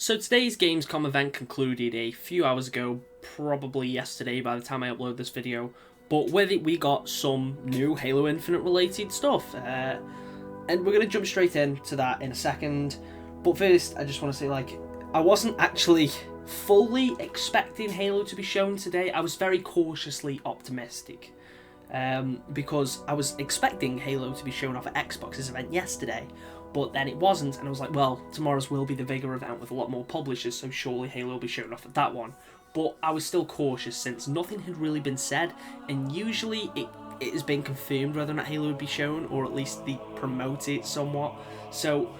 So today's Gamescom event concluded a few hours ago, probably yesterday by the time I upload this video, but with it we got some new Halo Infinite related stuff, and we're going to jump straight into that in a second. But first, I just want to say, I wasn't actually fully expecting Halo to be shown today. I was very cautiously optimistic, because I was expecting Halo to be shown off at Xbox's event yesterday, but then it wasn't, and I was like, well, tomorrow's will be the bigger event with a lot more publishers, so surely Halo will be shown off at that one. But I was still cautious since nothing had really been said, and usually it has been confirmed whether or not Halo would be shown, or at least they promote it somewhat, so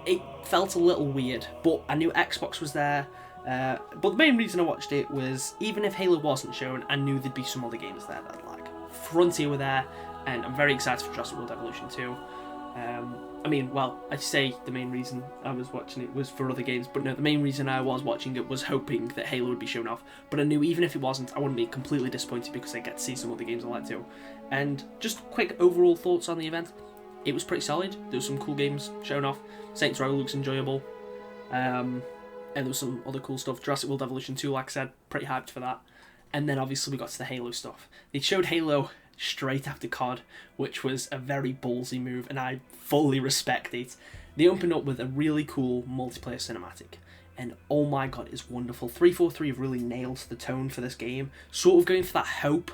it felt a little weird. But I knew Xbox was there, but the main reason I watched it was, even if Halo wasn't shown, I knew there'd be some other games there that I'd like. Frontier were there, and I'm very excited for Jurassic World Evolution 2. I say the main reason I was watching it was for other games, but no, the main reason I was watching it was hoping that Halo would be shown off. But I knew even if it wasn't, I wouldn't be completely disappointed because I get to see some other games I like too. And just quick overall thoughts on the event. It was pretty solid. There were some cool games shown off. Saints Row looks enjoyable. And there was some other cool stuff. Jurassic World Evolution 2, like I said, pretty hyped for that. And then obviously we got to the Halo stuff. They showed Halo straight after COD, which was a very ballsy move, and I fully respect it. They opened up with a really cool multiplayer cinematic, and oh my god, it's wonderful. 343 have really nailed the tone for this game, sort of going for that hope,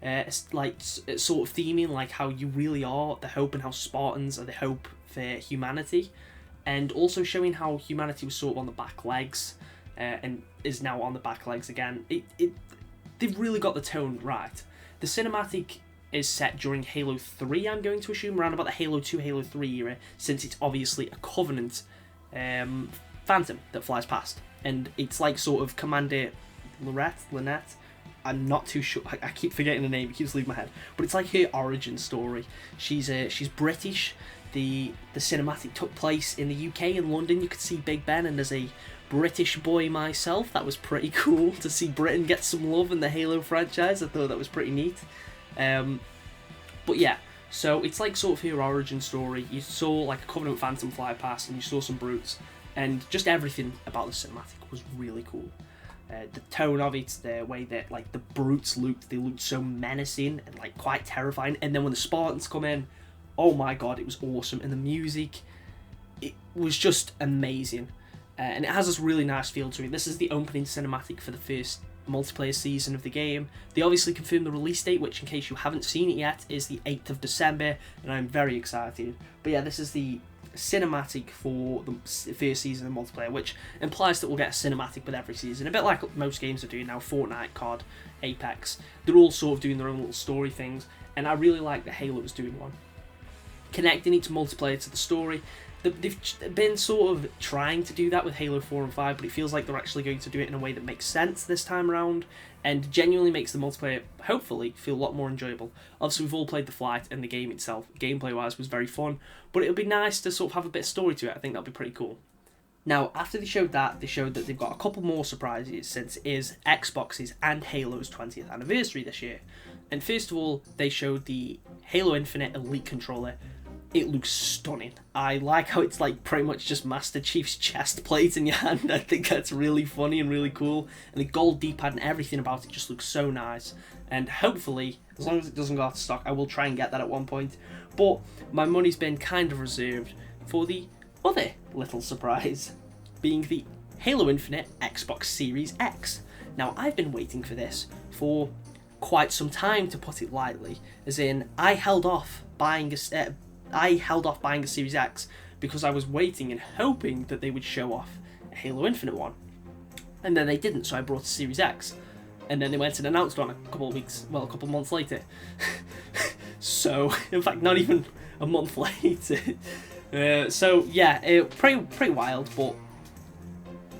sort of theming like how you really are the hope, and how Spartans are the hope for humanity, and also showing how humanity was sort of on the back legs, and is now on the back legs again. They've really got the tone right. The cinematic is set during Halo 3, I'm going to assume, around about the Halo 2, Halo 3 era, since it's obviously a Covenant Phantom that flies past. And it's like sort of Commander Lynette, I'm not too sure, I keep forgetting the name, it keeps leaving my head, but it's like her origin story. She's British. The cinematic took place in the UK, in London. You could see Big Ben, and as a British boy myself, that was pretty cool to see Britain get some love in the Halo franchise. I thought that was pretty neat. But yeah, so it's like sort of her origin story. You saw like a Covenant Phantom fly past, and you saw some brutes, and just everything about the cinematic was really cool. The tone of it, the way that like the brutes looked, they looked so menacing and like quite terrifying. And then when the Spartans come in, oh my god, it was awesome. And the music, it was just amazing. And it has this really nice feel to it. This is the opening cinematic for the first multiplayer season of the game. They obviously confirmed the release date, which, in case you haven't seen it yet, is the 8th of December, and I'm very excited. But yeah, this is the cinematic for the first season of multiplayer, which implies that we'll get a cinematic with every season, a bit like most games are doing now. Fortnite, COD, Apex, they're all sort of doing their own little story things, and I really like that Halo was doing one, connecting each multiplayer to the story. They've been sort of trying to do that with Halo 4 and 5, but it feels like they're actually going to do it in a way that makes sense this time around, and genuinely makes the multiplayer, hopefully, feel a lot more enjoyable. Obviously, we've all played the flight, and the game itself, gameplay-wise, was very fun, but it would be nice to sort of have a bit of story to it. I think that would be pretty cool. Now, after they showed that, they showed that they've got a couple more surprises, since it is Xbox's and Halo's 20th anniversary this year. And first of all, they showed the Halo Infinite Elite controller. It looks stunning. I like how it's like pretty much just Master Chief's chest plate in your hand. I think that's really funny and really cool. And the gold D-pad and everything about it just looks so nice. And hopefully, as long as it doesn't go out of stock, I will try and get that at one point. But my money's been kind of reserved for the other little surprise, being the Halo Infinite Xbox Series X. Now, I've been waiting for this for quite some time, to put it lightly. As in, I held off buying a Series X because I was waiting and hoping that they would show off a Halo Infinite one. And then they didn't, so I brought a Series X. And then they went and announced one a couple of months later. So, in fact, not even a month later. So, yeah, pretty wild, but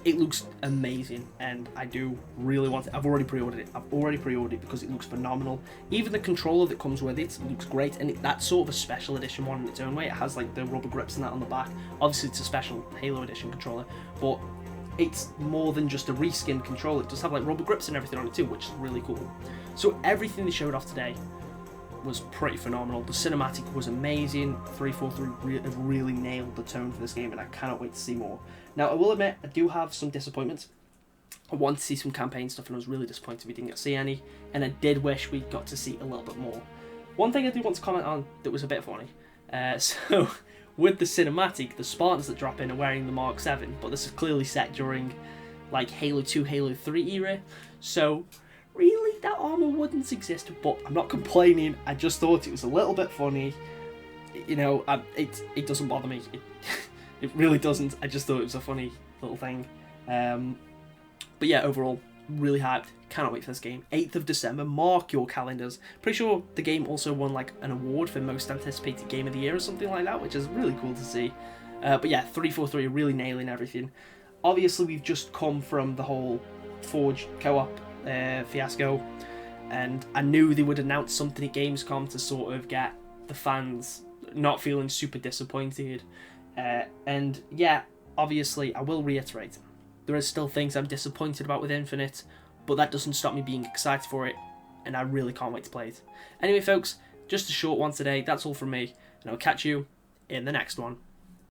it looks amazing, and I do really want it. I've already pre-ordered it because it looks phenomenal. Even the controller that comes with it looks great, and that's sort of a special edition one in its own way. It has like the rubber grips and that on the back. Obviously it's a special Halo edition controller, but it's more than just a reskinned controller. It does have like rubber grips and everything on it too, which is really cool. So everything they showed off today was pretty phenomenal. The cinematic was amazing. 343 really nailed the tone for this game, and I cannot wait to see more. Now, I will admit, I do have some disappointments. I want to see some campaign stuff, and I was really disappointed we didn't get to see any, and I did wish we got to see a little bit more. One thing I do want to comment on that was a bit funny. So, with the cinematic, the Spartans that drop in are wearing the Mark 7, but this is clearly set during, like, Halo 2, Halo 3 era, so really that armor wouldn't exist, but I'm not complaining. I just thought it was a little bit funny. You know, it doesn't bother me. It really doesn't. I just thought it was a funny little thing. But yeah, overall, really hyped. Cannot wait for this game. 8th of December, mark your calendars. Pretty sure the game also won like an award for most anticipated game of the year or something like that, which is really cool to see. But yeah, 343 really nailing everything. Obviously, we've just come from the whole Forge co-op fiasco, and I knew they would announce something at Gamescom to sort of get the fans not feeling super disappointed. And yeah, obviously, I will reiterate, there is still things I'm disappointed about with Infinite, but that doesn't stop me being excited for it, and I really can't wait to play it. Anyway, folks, just a short one today. That's all from me, and I'll catch you in the next one.